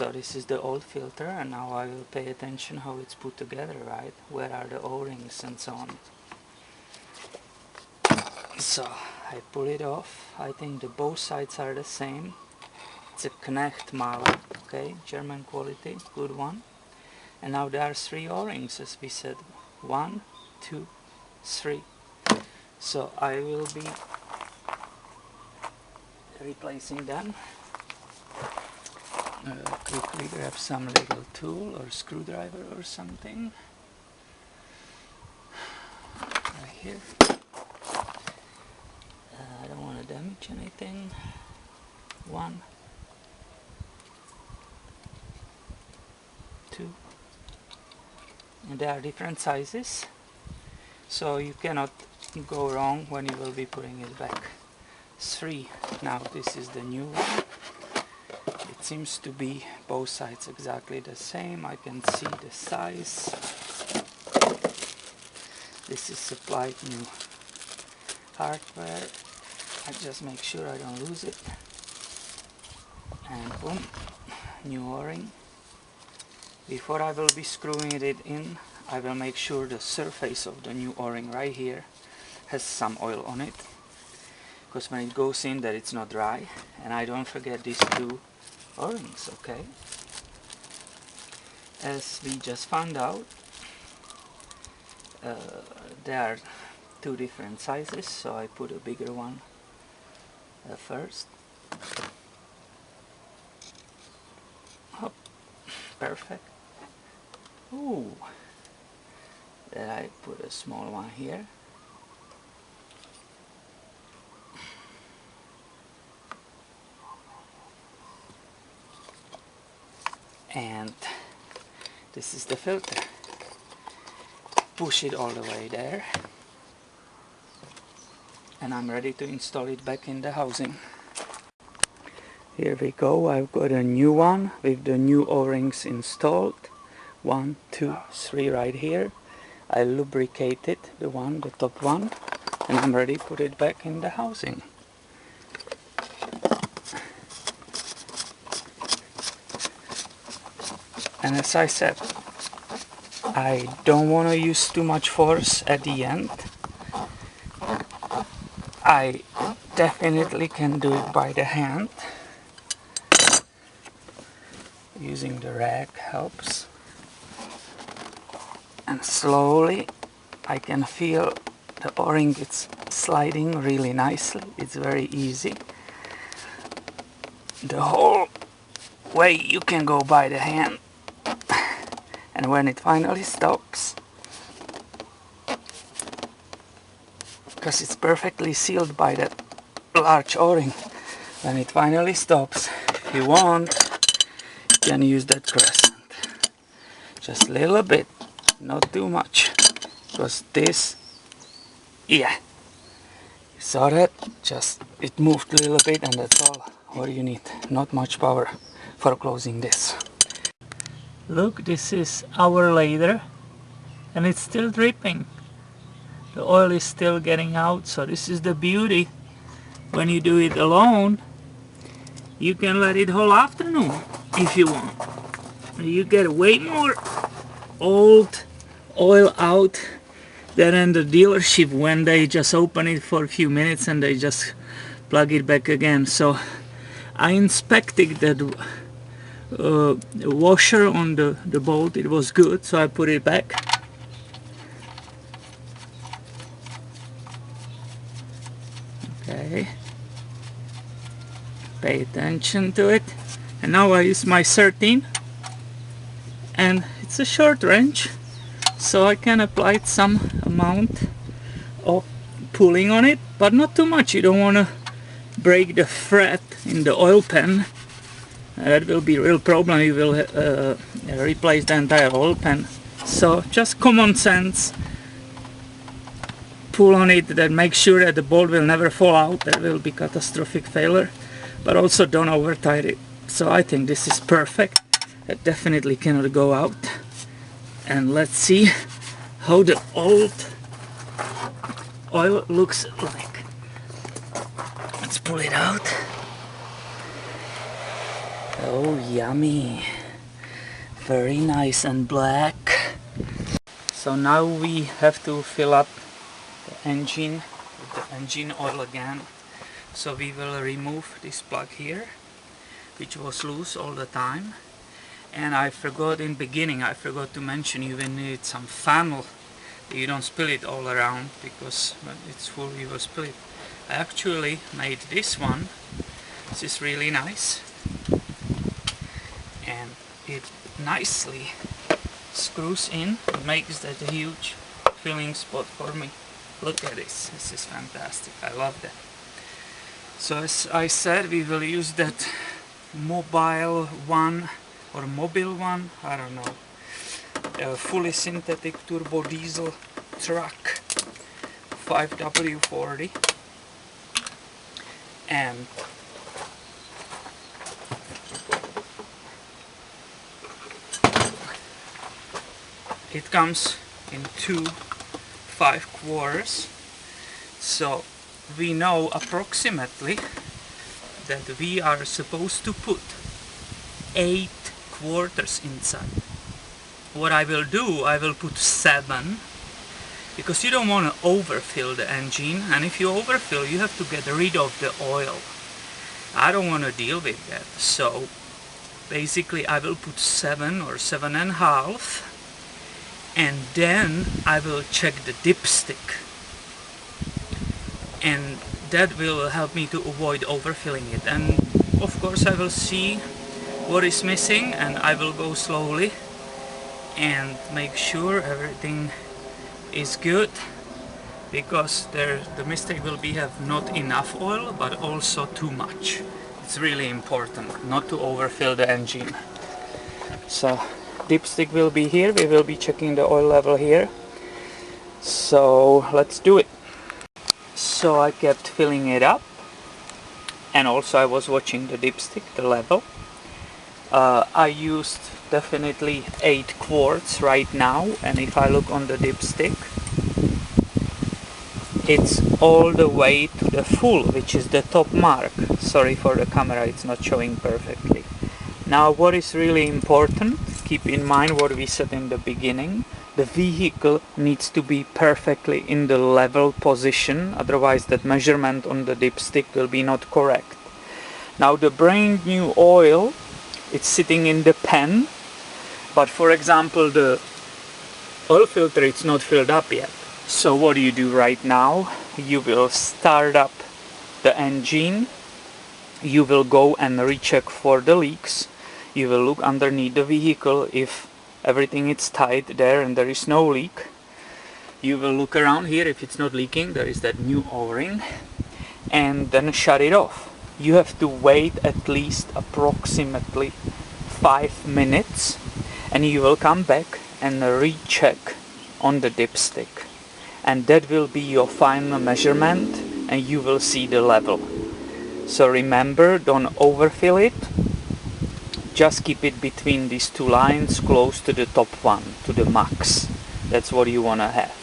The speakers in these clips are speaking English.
So this is the old filter, and now I will pay attention how it's put together, right? Where are the O-rings and so on. So I pull it off. I think the both sides are the same. It's a Knecht Maler, okay, German quality, good one. And now there are 3 O-rings, as we said. 1, 2, 3. So I will be replacing them. Quickly grab some little tool or screwdriver or something. Right here. I don't want to damage anything. 1, 2, and there are different sizes, so you cannot go wrong when you will be putting it back. 3. Now this is the new one. It seems to be both sides exactly the same. I can see the size. This is supplied new hardware. I just make sure I don't lose it. And boom, new O-ring. Before I will be screwing it in, I will make sure the surface of the new O-ring right here has some oil on it, because when it goes in that it's not dry. And I don't forget these 2 O-rings, okay? As we just found out, there are 2 different sizes, so I put a bigger one first. Oh, perfect. Ooh, then I put a small one here. And this is the filter. Push it all the way there. And I'm ready to install it back in the housing. Here we go. I've got a new one with the new O-rings installed. 1, 2, 3 right here. I lubricated the top one, and I'm ready to put it back in the housing. And as I said, I don't want to use too much force at the end. I definitely can do it by the hand. Using the rag helps. And slowly I can feel the O-ring is sliding really nicely. It's very easy. The whole way you can go by the hand. And when it finally stops, because it's perfectly sealed by that large O-ring, when it finally stops, if you want, you can use that crescent. Just a little bit, not too much, because this, yeah, you saw that? Just it moved a little bit, and that's all what you need. Not much power for closing this. Look, this is hour later and it's still dripping. The oil is still getting out, so this is the beauty. When you do it alone, you can let it whole afternoon if you want. You get way more old oil out than in the dealership when they just open it for a few minutes and they just plug it back again. So I inspected that washer on the bolt. It was good, so I put it back. Okay, pay attention to it. And now I use my 13, and it's a short wrench, so I can apply some amount of pulling on it, but not too much. You don't want to break the thread in the oil pan. That will be a real problem. You will replace the entire oil pan. So just common sense. Pull on it, that make sure that the bolt will never fall out. That will be catastrophic failure. But also don't over tight it. So I think this is perfect. It definitely cannot go out. And let's see how the old oil looks like. Let's pull it out. Oh, yummy. Very nice and black. So now we have to fill up the engine with the engine oil again. So we will remove this plug here, which was loose all the time. And I forgot in beginning, I forgot to mention you will need some funnel. You don't spill it all around, because when it's full you will spill it. I actually made this one. This is really nice. And it nicely screws in and makes that huge filling spot for me. Look at this. This is fantastic. I love that. So as I said, we will use that mobile one or mobile one, I don't know, a fully synthetic turbo diesel truck 5W40, and it comes in 5/4, so we know approximately that we are supposed to put 8/4 inside. What I will do, I will put 7, because you don't want to overfill the engine, and if you overfill you have to get rid of the oil. I don't want to deal with that, so basically I will put 7 or 7.5, and then I will check the dipstick, and that will help me to avoid overfilling it. And of course I will see what is missing, and I will go slowly and make sure everything is good, because the mistake will be have not enough oil but also too much. It's really important not to overfill the engine. So dipstick will be here, we will be checking the oil level here, so let's do it. So I kept filling it up, and also I was watching the dipstick, the level. I used definitely 8/4 right now, and if I look on the dipstick, it's all the way to the full, which is the top mark. Sorry for the camera, it's not showing perfectly. Now what is really important, keep in mind what we said in the beginning, the vehicle needs to be perfectly in the level position, otherwise that measurement on the dipstick will be not correct. Now the brand new oil, it's sitting in the pan, but for example the oil filter, it's not filled up yet. So what do you do right now? You will start up the engine, you will go and recheck for the leaks, you will look underneath the vehicle if everything is tight there and there is no leak. You will look around here, if it's not leaking, there is that new O-ring, and then shut it off. You have to wait at least approximately 5 minutes, and you will come back and recheck on the dipstick, and that will be your final measurement, and you will see the level. So remember, don't overfill it, just keep it between these two lines, close to the top one, to the max. That's what you want to have.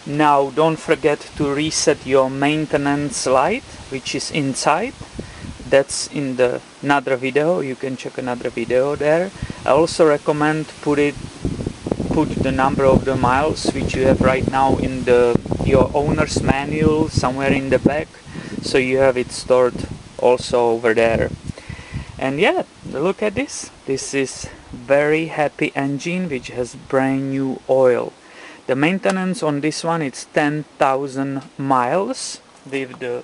Now don't forget to reset your maintenance light, which is inside. That's in another video, you can check another video there. I also recommend put the number of the miles which you have right now in your owner's manual somewhere in the back, so you have it stored also over there. And yeah, look at this. This is very happy engine which has brand new oil. The maintenance on this one, it's 10,000 miles with the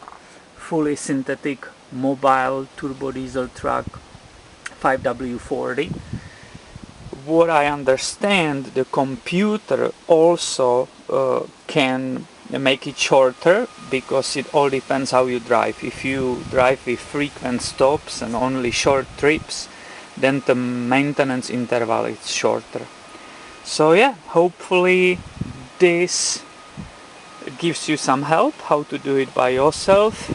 fully synthetic mobile turbo diesel truck 5W40. What I understand, the computer also can make it shorter, because it all depends how you drive. If you drive with frequent stops and only short trips, then the maintenance interval is shorter. So yeah, hopefully this gives you some help how to do it by yourself,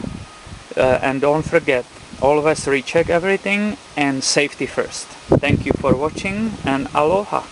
and don't forget, always recheck everything, and safety first. Thank you for watching, and aloha.